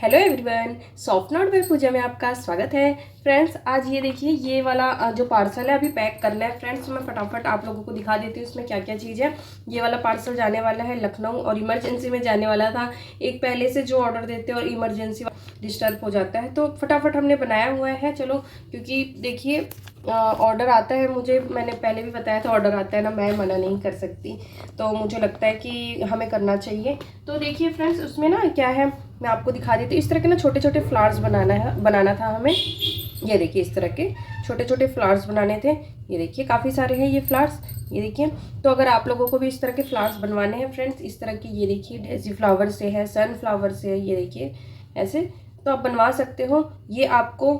Hello everyone, soft note by Pooja में आपका स्वागत है। फ्रेंड्स, आज ये देखिए ये वाला जो पार्सल है अभी पैक करना है। फ्रेंड्स, मैं फटाफट आप लोगों को दिखा देती हूँ इसमें क्या क्या चीज़ है। ये वाला पार्सल जाने वाला है लखनऊ और इमरजेंसी में जाने वाला था। एक पहले से जो ऑर्डर देते हैं और इमरजेंसी डिस्टर्ब हो जाता है, तो फटाफट हमने बनाया हुआ है। चलो, क्योंकि देखिए ऑर्डर आता है, मुझे मैंने पहले भी बताया था ऑर्डर आता है ना, मैं मना नहीं कर सकती, तो मुझे लगता है कि हमें करना चाहिए। तो देखिए फ्रेंड्स, उसमें ना क्या है मैं आपको दिखा देती हूँ। इस तरह के ना छोटे छोटे फ्लावर्स बनाना था हमें। ये देखिए इस तरह के छोटे छोटे फ्लावर्स बनाने थे। ये देखिए काफ़ी सारे हैं ये फ्लावर्स, ये देखिए। तो अगर आप लोगों को भी इस तरह के फ्लावर्स बनवाने हैं फ्रेंड्स, इस तरह की, ये देखिए डेजी फ्लावर से है, सनफ्लावर से है, ये देखिए ऐसे, तो आप बनवा सकते हो। ये आपको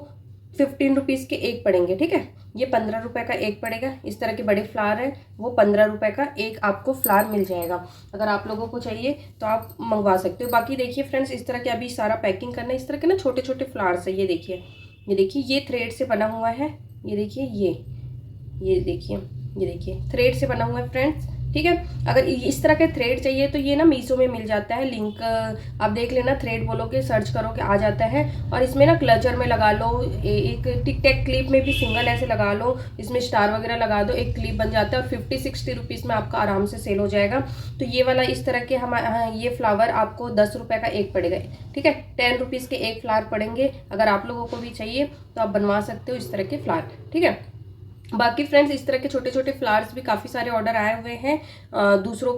15 रुपीज़ के एक पड़ेंगे, ठीक है। ये 15 रुपये का एक पड़ेगा। इस तरह के बड़े फ्लावर है वो 15 रुपये का एक आपको फ्लावर मिल जाएगा। अगर आप लोगों को चाहिए तो आप मंगवा सकते हो। बाकी देखिए फ्रेंड्स, इस तरह के अभी सारा पैकिंग करना है। इस तरह के ना छोटे छोटे फ्लावर्स है, ये देखिए, ये देखिए, ये थ्रेड से बना हुआ है। ये देखिए ये देखिए, ये देखिए थ्रेड से बना हुआ है फ्रेंड्स, ठीक है। अगर इस तरह के थ्रेड चाहिए तो ये ना मीशो में मिल जाता है, लिंक आप देख लेना, थ्रेड बोलोगे सर्च करोगे आ जाता है। और इसमें ना क्लचर में लगा लो, एक टिक टैक क्लिप में भी सिंगल ऐसे लगा लो, इसमें स्टार वगैरह लगा दो, एक क्लिप बन जाता है और 50-60 रुपीज़ में आपका आराम से सेल हो जाएगा। तो ये वाला इस तरह के ये फ्लावर आपको 10 रुपये का एक पड़ेगा, ठीक है। 10 रुपीज़ के एक फ्लावर पड़ेंगे। अगर आप लोगों को भी चाहिए तो आप बनवा सकते हो इस तरह के फ्लावर, ठीक है। बाकी फ्रेंड्स, इस तरह के छोटे छोटे फ्लावर्स भी काफ़ी सारे ऑर्डर आए हुए हैं। दूसरों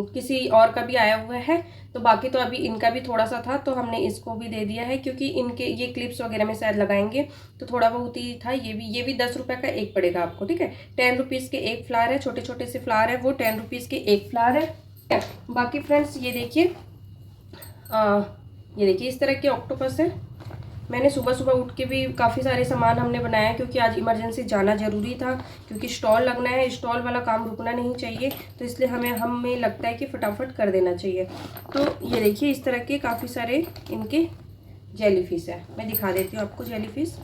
किसी और का भी आया हुआ है। तो बाकी तो अभी इनका भी थोड़ा सा था तो हमने इसको भी दे दिया है, क्योंकि इनके ये क्लिप्स वगैरह में शायद लगाएंगे तो थोड़ा बहुत ही था। ये भी 10 रुपये का एक पड़ेगा आपको, ठीक है। 10 रुपीज़ के एक फ्लावर है, छोटे छोटे से फ्लावर है वो 10 रुपीज़ के एक फ्लावर है। बाकी फ्रेंड्स ये देखिए, ये देखिए इस तरह के ऑक्टोपस है। मैंने सुबह सुबह उठ के भी काफ़ी सारे सामान हमने बनाया, क्योंकि आज इमरजेंसी जाना ज़रूरी था, क्योंकि स्टॉल लगना है, स्टॉल वाला काम रुकना नहीं चाहिए, तो इसलिए हमें लगता है कि फटाफट कर देना चाहिए। तो ये देखिए इस तरह के काफ़ी सारे इनके जेलीफिश है। मैं दिखा देती हूँ आपको जेलीफिश।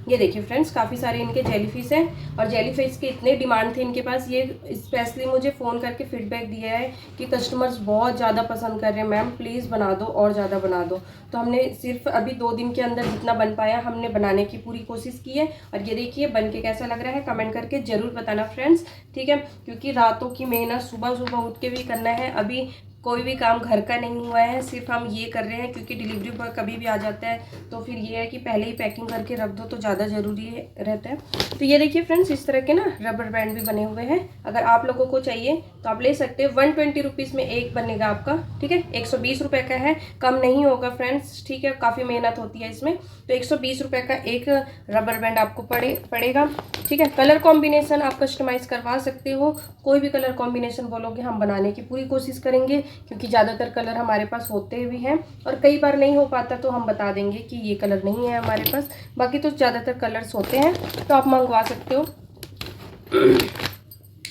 ये देखिए फ्रेंड्स, काफ़ी सारे इनके जेलीफिश हैं और जेलीफिश के इतने डिमांड थे इनके पास। ये स्पेशली मुझे फ़ोन करके फीडबैक दिया है कि कस्टमर्स बहुत ज़्यादा पसंद कर रहे हैं, मैम प्लीज़ बना दो और ज़्यादा बना दो। तो हमने सिर्फ अभी 2 दिन के अंदर जितना बन पाया हमने बनाने की पूरी कोशिश की है। और ये देखिए बन के कैसा लग रहा है, कमेंट करके ज़रूर बताना फ्रेंड्स, ठीक है। क्योंकि रातों की मेहनत सुबह सुबह उठ के भी करना है। अभी कोई भी काम घर का नहीं हुआ है, सिर्फ हम ये कर रहे हैं क्योंकि डिलीवरी बॉय कभी भी आ जाता है, तो फिर ये है कि पहले ही पैकिंग करके रख दो तो ज़्यादा ज़रूरी रहता है। तो ये देखिए फ्रेंड्स, इस तरह के ना रबर बैंड भी बने हुए हैं। अगर आप लोगों को चाहिए तो आप ले सकते हैं। 120 रुपीज़ में एक बनेगा आपका, ठीक है। 120 रुपये का है, कम नहीं होगा फ्रेंड्स, ठीक है। काफ़ी मेहनत होती है इसमें, तो 120 रुपये का एक रबर बैंड आपको पड़ेगा, ठीक है। कलर कॉम्बिनेशन आप कस्टमाइज़ करवा सकते हो, कोई भी कलर कॉम्बिनेशन बोलोगे हम बनाने की पूरी कोशिश करेंगे, क्योंकि ज़्यादातर कलर हमारे पास होते भी हैं और कई बार नहीं हो पाता तो हम बता देंगे कि ये कलर नहीं है हमारे पास। बाकी तो ज़्यादातर कलर्स होते हैं तो आप मंगवा सकते हो।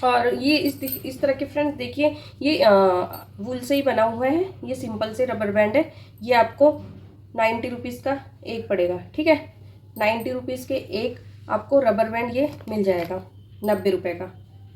और ये इस तरह के फ्रेंड्स देखिए, ये वूल से ही बना हुआ है, ये सिंपल से रबर बैंड है। ये आपको 90 रुपीज़ का एक पड़ेगा, ठीक है। 90 रुपीज़ के एक आपको रबर बैंड ये मिल जाएगा, 90 रुपये का,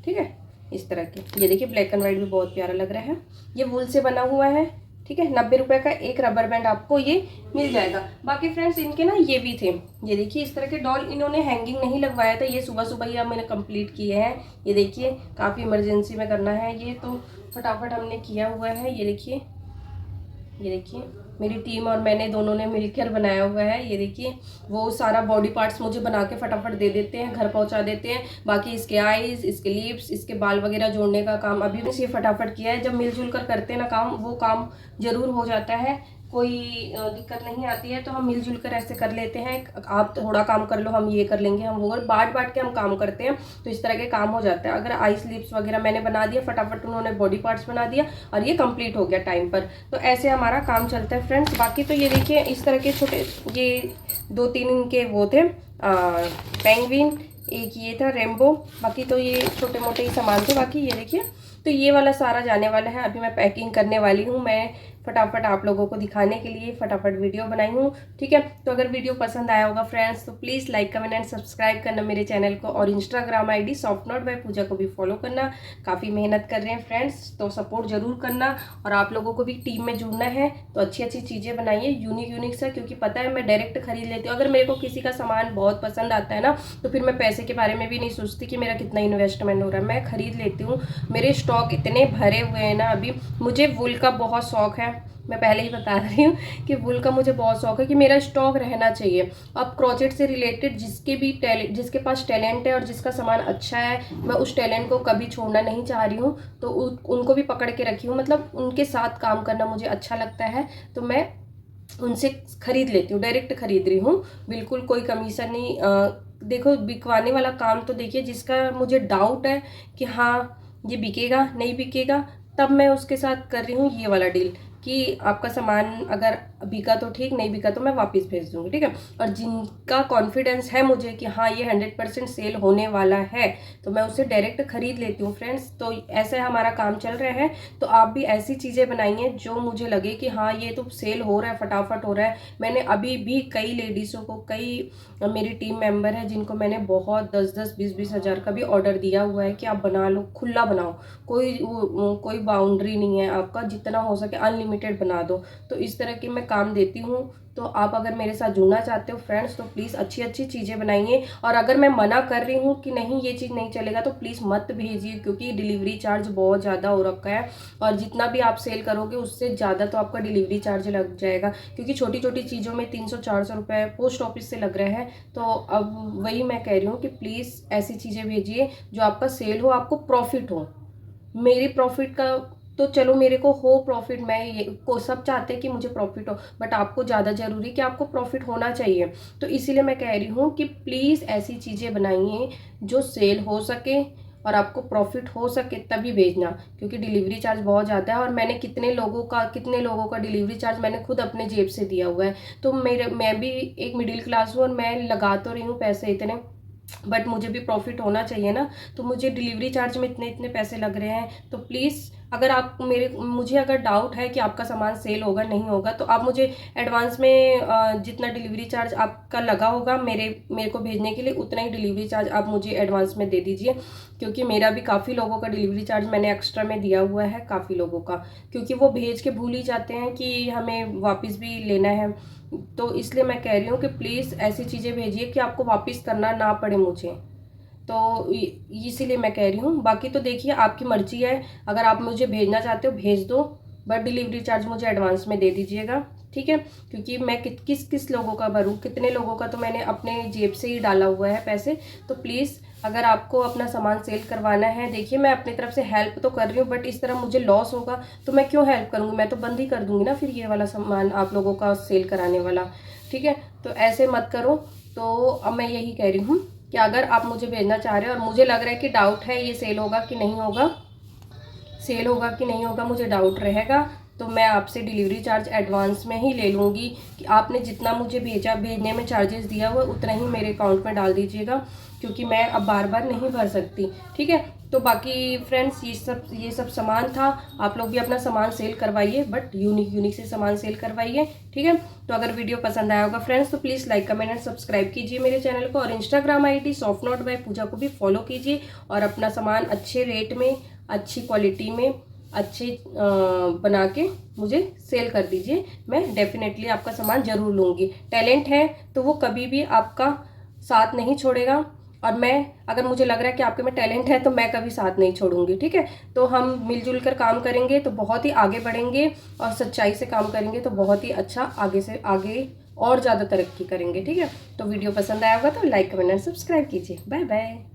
ठीक है। इस तरह के ये देखिए ब्लैक एंड वाइट भी बहुत प्यारा लग रहा है। ये वूल से बना हुआ है, ठीक है। 90 रुपये का एक रबर बैंड आपको ये मिल जाएगा। बाकी फ्रेंड्स इनके ना ये भी थे, ये देखिए इस तरह के डॉल, इन्होंने हैंगिंग नहीं लगवाया था, ये सुबह सुबह ही अब मैंने कंप्लीट किए हैं। ये देखिए काफ़ी इमरजेंसी में करना है ये, तो फटाफट हमने किया हुआ है। ये देखिए, ये देखिए मेरी टीम और मैंने दोनों ने मिलकर बनाया हुआ है। ये देखिए वो सारा बॉडी पार्ट्स मुझे बना के फटाफट दे देते हैं, घर पहुंचा देते हैं। बाकी इसके आईज, इसके लिप्स, इसके बाल वगैरह जोड़ने का काम अभी बस ये फटाफट किया है। जब मिलजुल कर करते हैं ना काम, वो काम जरूर हो जाता है, कोई दिक्कत नहीं आती है। तो हम मिलजुल कर ऐसे कर लेते हैं, आप थोड़ा काम कर लो, हम ये कर लेंगे, हम वो बांट के हम काम करते हैं, तो इस तरह के काम हो जाता है। अगर आई स्लिप्स वगैरह मैंने बना दिया, फटाफट उन्होंने बॉडी पार्ट्स बना दिया और ये कंप्लीट हो गया टाइम पर। तो ऐसे हमारा काम चलता है फ्रेंड्स। बाकी तो ये देखिए इस तरह के छोटे, ये 2-3 इनके वो थे पेंगुइन, एक ये था रेम्बो। बाकी तो ये छोटे मोटे ही सामान थे। बाकी ये देखिए, तो ये वाला सारा जाने वाला है। अभी मैं पैकिंग करने वाली हूँ। मैं फटाफट आप लोगों को दिखाने के लिए फटाफट वीडियो बनाई हूँ। ठीक है, तो अगर वीडियो पसंद आया होगा फ्रेंड्स तो please like comment and subscribe करना मेरे चैनल को, और Instagram ID soft note by Pooja को भी फॉलो करना। काफ़ी मेहनत कर रहे हैं फ्रेंड्स, तो सपोर्ट जरूर करना। और आप लोगों को भी टीम में जुड़ना है तो अच्छी अच्छी चीज़ें बनाइए, यूनिक सा, क्योंकि पता है मैं डायरेक्ट खरीद लेती हूँ। अगर मेरे को किसी का सामान बहुत पसंद आता है ना तो फिर मैं पैसे के बारे में भी नहीं सोचती कि मेरा कितना इन्वेस्टमेंट हो रहा है, मैं खरीद लेती हूँ। मेरे स्टॉक इतने भरे हुए हैं ना अभी। मुझे वुल का बहुत शौक है, मैं पहले ही बता रही हूँ कि वुल का मुझे बहुत शौक है कि मेरा स्टॉक रहना चाहिए। अब क्रोचेट से रिलेटेड जिसके पास टैलेंट है और जिसका सामान अच्छा है, मैं उस टैलेंट को कभी छोड़ना नहीं चाह रही हूँ, तो उनको भी पकड़ के रखी हूँ। मतलब उनके साथ काम करना मुझे अच्छा लगता है, तो मैं उनसे खरीद लेती हूँ, डायरेक्ट खरीद रही हूँ, बिल्कुल कोई कमीशन नहीं। देखो बिकवाने वाला काम तो देखिए, जिसका मुझे डाउट है कि हाँ ये बिकेगा नहीं बिकेगा, तब मैं उसके साथ कर रही हूँ ये वाला डील कि आपका सामान अगर बिका तो ठीक, नहीं बिका तो मैं वापस भेज दूँगी। ठीक है, और जिनका कॉन्फिडेंस है मुझे कि हाँ ये 100% सेल होने वाला है तो मैं उससे डायरेक्ट खरीद लेती हूँ फ्रेंड्स। तो ऐसे हमारा काम चल रहा है, तो आप भी ऐसी चीज़ें बनाइए जो मुझे लगे कि हाँ ये तो सेल हो रहा है, फटाफट हो रहा है। मैंने अभी भी कई लेडीज़ों को, कई मेरी टीम मेंबर है जिनको मैंने बहुत 10-10, 20-20 हज़ार का भी ऑर्डर दिया हुआ है कि आप बना लो, खुला बनाओ, कोई बाउंड्री नहीं है आपका, जितना हो सके अनलिमिटेड बना दो। तो इस तरह की मैं काम देती हूँ। तो आप अगर मेरे साथ जुड़ना चाहते हो फ्रेंड्स तो प्लीज़ अच्छी अच्छी चीज़ें बनाइए। और अगर मैं मना कर रही हूँ कि नहीं ये चीज़ नहीं चलेगा तो प्लीज़ मत भेजिए, क्योंकि डिलीवरी चार्ज बहुत ज़्यादा हो रखा है, और जितना भी आप सेल करोगे उससे ज़्यादा तो आपका डिलीवरी चार्ज लग जाएगा, क्योंकि छोटी छोटी चीज़ों में 300-400 रुपये पोस्ट ऑफिस से लग रहे हैं। तो अब वही मैं कह रही हूँ कि प्लीज़ ऐसी चीज़ें भेजिए जो आपका सेल हो, आपको प्रॉफिट हो। मेरी प्रॉफिट का तो चलो मेरे को हो प्रॉफिट, मैं ये को सब चाहते हैं कि मुझे प्रॉफिट हो, बट आपको ज़्यादा ज़रूरी कि आपको प्रॉफिट होना चाहिए। तो इसीलिए मैं कह रही हूँ कि प्लीज़ ऐसी चीज़ें बनाइए जो सेल हो सके और आपको प्रॉफिट हो सके, तभी भेजना, क्योंकि डिलीवरी चार्ज बहुत ज़्यादा है। और मैंने कितने लोगों का डिलीवरी चार्ज मैंने खुद अपने जेब से दिया हुआ है। तो मैं भी एक मिडिल क्लास हूँ और मैं लगा तो रही हूँ पैसे इतने, बट मुझे भी प्रॉफिट होना चाहिए ना। तो मुझे डिलीवरी चार्ज में इतने इतने पैसे लग रहे हैं। तो प्लीज़ अगर आप मुझे अगर डाउट है कि आपका सामान सेल होगा नहीं होगा तो आप मुझे एडवांस में जितना डिलीवरी चार्ज आपका लगा होगा मेरे को भेजने के लिए, उतना ही डिलीवरी चार्ज आप मुझे एडवांस में दे दीजिए, क्योंकि मेरा भी काफ़ी लोगों का डिलीवरी चार्ज मैंने एक्स्ट्रा में दिया हुआ है, काफ़ी लोगों का, क्योंकि वो भेज के भूल ही जाते हैं कि हमें वापस भी लेना है। तो इसलिए मैं कह रही हूँ कि प्लीज़ ऐसी चीज़ें भेजिए कि आपको वापस करना ना पड़े मुझे। तो इसीलिए मैं कह रही हूँ। बाकी तो देखिए आपकी मर्जी है, अगर आप मुझे भेजना चाहते हो भेज दो, बट डिलीवरी चार्ज मुझे एडवांस में दे दीजिएगा। ठीक है, क्योंकि मैं किस लोगों का भरूँ, कितने लोगों का तो मैंने अपने जेब से ही डाला हुआ है पैसे। तो प्लीज़ अगर आपको अपना सामान सेल करवाना है, देखिए मैं अपनी तरफ से हेल्प तो कर रही हूँ, बट इस तरह मुझे लॉस होगा तो मैं क्यों हेल्प करूँगी, मैं तो बंद ही कर दूँगी ना फिर ये वाला सामान आप लोगों का सेल कराने वाला। ठीक है, तो ऐसे मत करो। तो अब मैं यही कह रही हूँ कि अगर आप मुझे भेजना चाह रहे हो और मुझे लग रहा है कि डाउट है ये सेल होगा कि नहीं होगा, मुझे डाउट रहेगा, तो मैं आपसे डिलीवरी चार्ज एडवांस में ही ले लूँगी कि आपने जितना मुझे भेजने में चार्जेस दिया हुआ उतना ही मेरे अकाउंट में डाल दीजिएगा, क्योंकि मैं अब बार बार नहीं भर सकती। ठीक है, तो बाकी फ्रेंड्स ये सब सामान था। आप लोग भी अपना सामान सेल करवाइए, बट यूनिक से सामान सेल करवाइए। ठीक है, तो अगर वीडियो पसंद आया होगा फ्रेंड्स तो please like comment and subscribe कीजिए मेरे चैनल को, और Instagram ID soft note by Pooja को भी फॉलो कीजिए, और अपना सामान अच्छे रेट में, अच्छी क्वालिटी में, अच्छे बना के मुझे सेल कर दीजिए। मैं डेफिनेटली आपका सामान ज़रूर लूँगी। टैलेंट है तो वो कभी भी आपका साथ नहीं छोड़ेगा, और अगर मुझे लग रहा है कि आपके में टैलेंट है तो मैं कभी साथ नहीं छोड़ूंगी। ठीक है, तो हम मिलजुल कर काम करेंगे तो बहुत ही आगे बढ़ेंगे, और सच्चाई से काम करेंगे तो बहुत ही अच्छा आगे से आगे और ज़्यादा तरक्की करेंगे। ठीक है, तो वीडियो पसंद आया होगा तो लाइक कमेंट एंड सब्सक्राइब कीजिए। Bye bye.